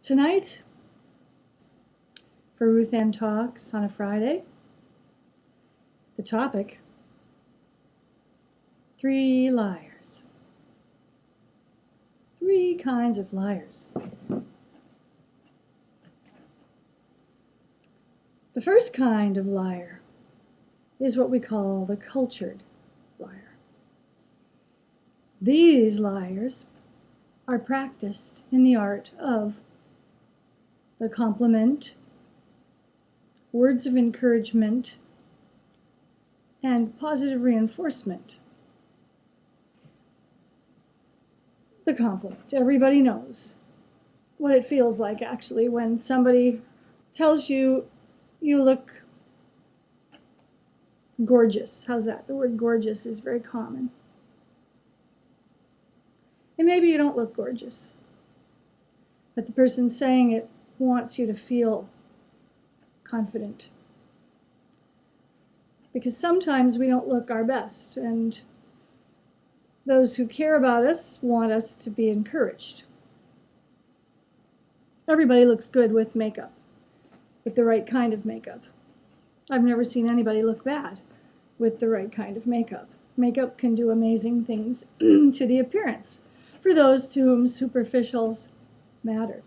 Tonight, for RuthAnnTALKS on a Friday, the topic, 3 liars. 3 kinds of liars. The first kind of liar is what we call the cultured liar. These liars are practiced in the art of the compliment, words of encouragement, and positive reinforcement. The compliment. Everybody knows what it feels like actually when somebody tells you you look gorgeous. How's that? The word gorgeous is very common. And maybe you don't look gorgeous, but the person saying it wants you to feel confident. Because sometimes we don't look our best, and those who care about us want us to be encouraged. Everybody looks good with makeup, with the right kind of makeup. I've never seen anybody look bad with the right kind of makeup. Makeup can do amazing things to the appearance for those to whom superficials matter.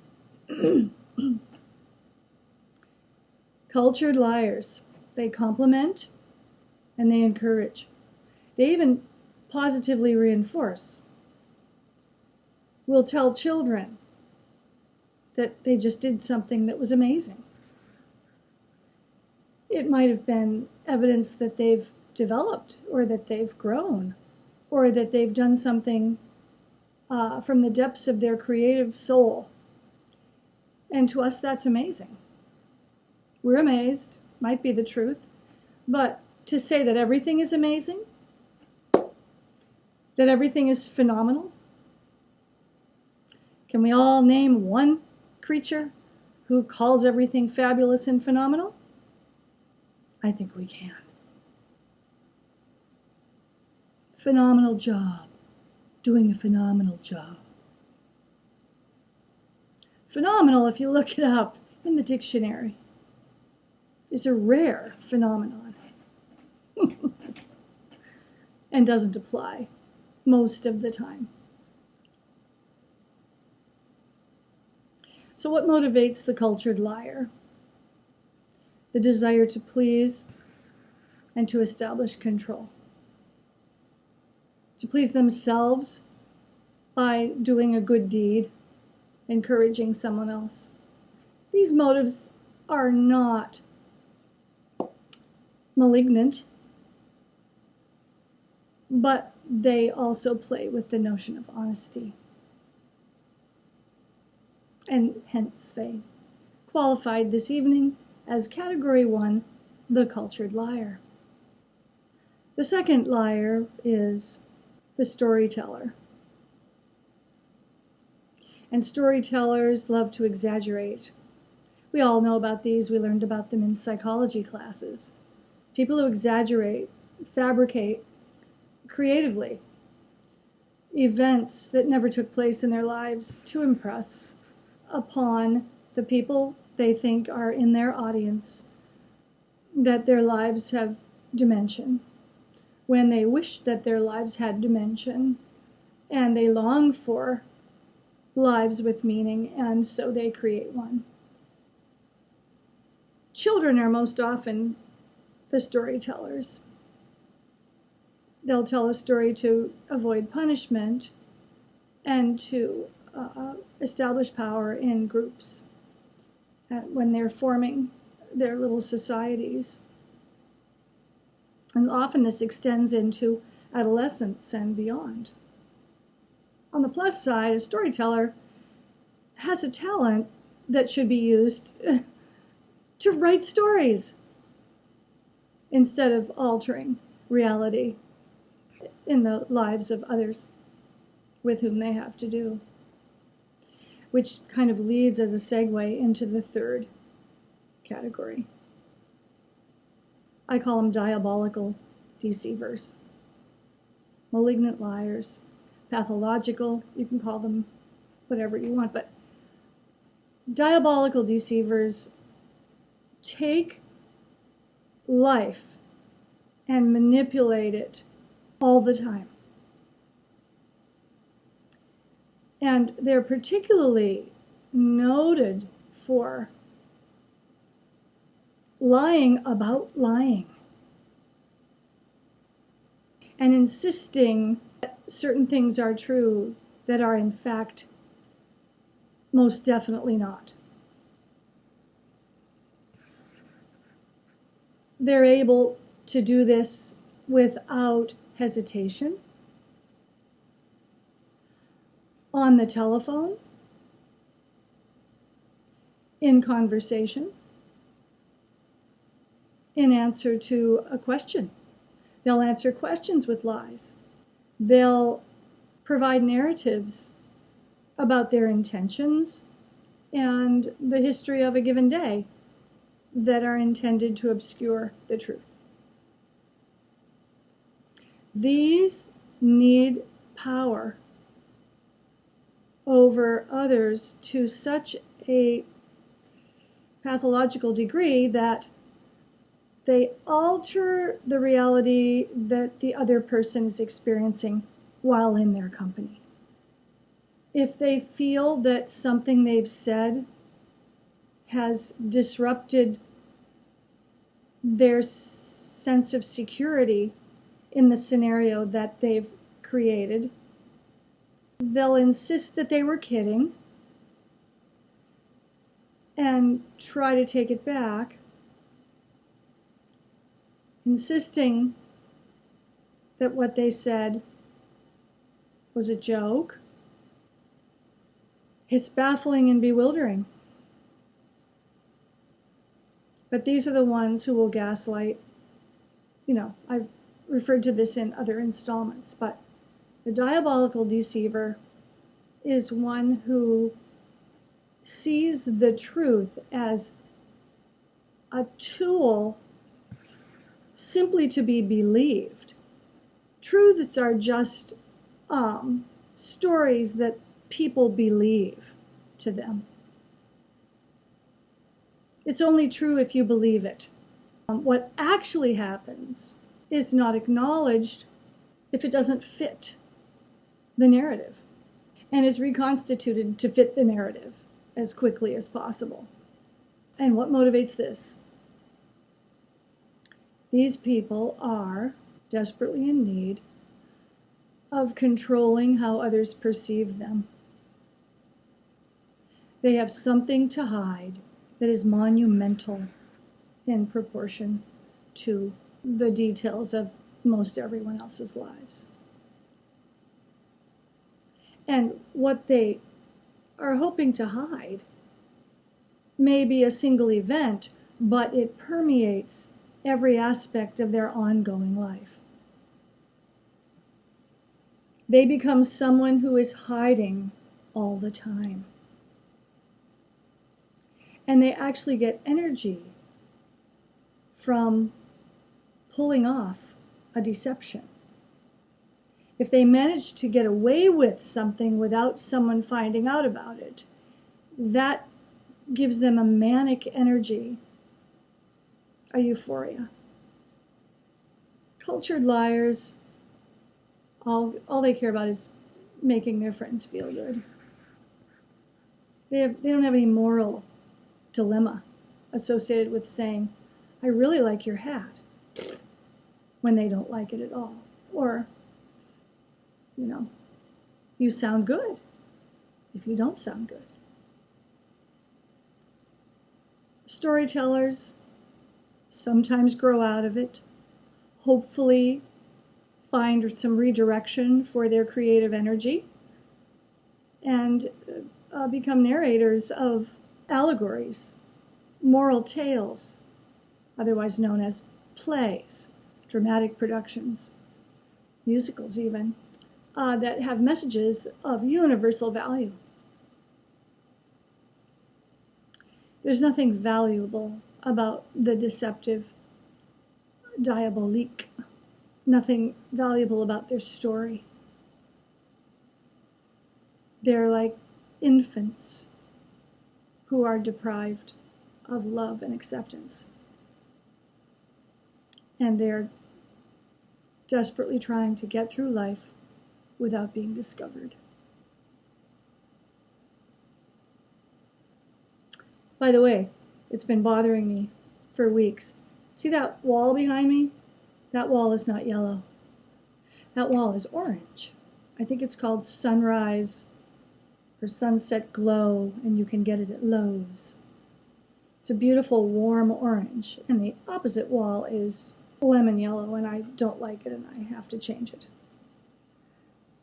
Cultured liars. They compliment and they encourage. They even positively reinforce. We'll tell children that they just did something that was amazing. It might have been evidence that they've developed, or that they've grown, or that they've done something from the depths of their creative soul. And to us, that's amazing. We're amazed, might be the truth, but to say that everything is amazing, that everything is phenomenal, can we all name one creature who calls everything fabulous and phenomenal? I think we can. Phenomenal job. Doing a phenomenal job. Phenomenal, if you look it up in the dictionary, is a rare phenomenon and doesn't apply most of the time. So what motivates the cultured liar? The desire to please and to establish control. To please themselves by doing a good deed, encouraging someone else. These motives are not malignant, but they also play with the notion of honesty. And hence they qualified this evening as Category 1, the cultured liar. The second liar is the storyteller. And storytellers love to exaggerate. We all know about these. We learned about them in psychology classes. People who exaggerate, fabricate creatively events that never took place in their lives to impress upon the people they think are in their audience that their lives have dimension, when they wish that their lives had dimension, and they long for lives with meaning, and so they create one. Children are most often the storytellers. They'll tell a story to avoid punishment and to establish power in groups when they're forming their little societies. And often this extends into adolescence and beyond. On the plus side, a storyteller has a talent that should be used to write stories instead of altering reality in the lives of others with whom they have to do. Which kind of leads as a segue into the third category. I call them diabolical deceivers. Malignant liars, pathological, you can call them whatever you want, but Diabolical deceivers take life and manipulate it all the time. And they're particularly noted for lying about lying and insisting that certain things are true that are in fact most definitely not. They're able to do this without hesitation, on the telephone, in conversation, in answer to a question. They'll answer questions with lies. They'll provide narratives about their intentions and the history of a given day that are intended to obscure the truth. These need power over others to such a pathological degree that they alter the reality that the other person is experiencing while in their company. If they feel that something they've said has disrupted their sense of security in the scenario that they've created, they'll insist that they were kidding and try to take it back, insisting that what they said was a joke. It's baffling and bewildering. But these are the ones who will gaslight. I've referred to this in other installments, but the diabolical deceiver is one who sees the truth as a tool simply to be believed. Truths are just stories that people believe to them. It's only true if you believe it. What actually happens is not acknowledged if it doesn't fit the narrative, and is reconstituted to fit the narrative as quickly as possible. And what motivates this? These people are desperately in need of controlling how others perceive them. They have something to hide that is monumental in proportion to the details of most everyone else's lives. And what they are hoping to hide may be a single event, but it permeates every aspect of their ongoing life. They become someone who is hiding all the time. And they actually get energy from pulling off a deception. If they manage to get away with something without someone finding out about it, that gives them a manic energy, a euphoria. Cultured liars, all they care about is making their friends feel good. They don't have any moral dilemma associated with saying, I really like your hat, when they don't like it at all. Or, you sound good if you don't sound good. Storytellers sometimes grow out of it, hopefully find some redirection for their creative energy, and become narrators of allegories, moral tales, otherwise known as plays, dramatic productions, musicals even, that have messages of universal value. There's nothing valuable about the deceptive diabolique, nothing valuable about their story. They're like infants who are deprived of love and acceptance. And they're desperately trying to get through life without being discovered. By the way, it's been bothering me for weeks. See that wall behind me? That wall is not yellow. That wall is orange. I think it's called Sunrise or Sunset Glow, and you can get it at Lowe's. It's a beautiful warm orange, and the opposite wall is lemon yellow, and I don't like it, and I have to change it.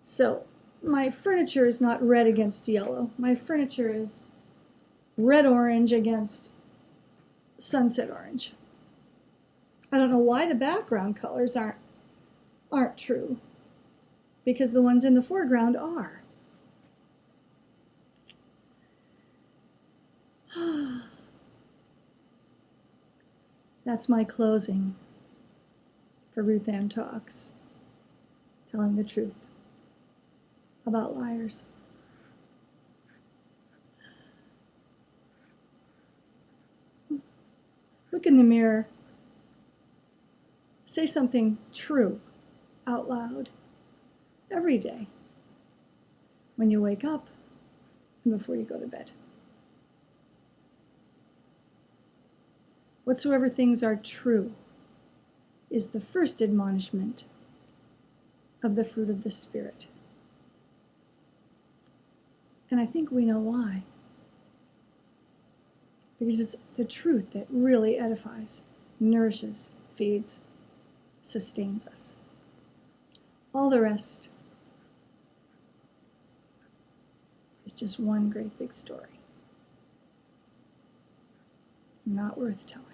So my furniture is not red against yellow. My furniture is red-orange against sunset orange. I don't know why the background colors aren't true, because the ones in the foreground are. That's my closing for Ruth Ann Talks, telling the truth about liars. Look in the mirror. Say something true out loud every day when you wake up and before you go to bed. Whatsoever things are true is the first admonishment of the fruit of the Spirit. And I think we know why. Because it's the truth that really edifies, nourishes, feeds, sustains us. All the rest is just one great big story, not worth telling.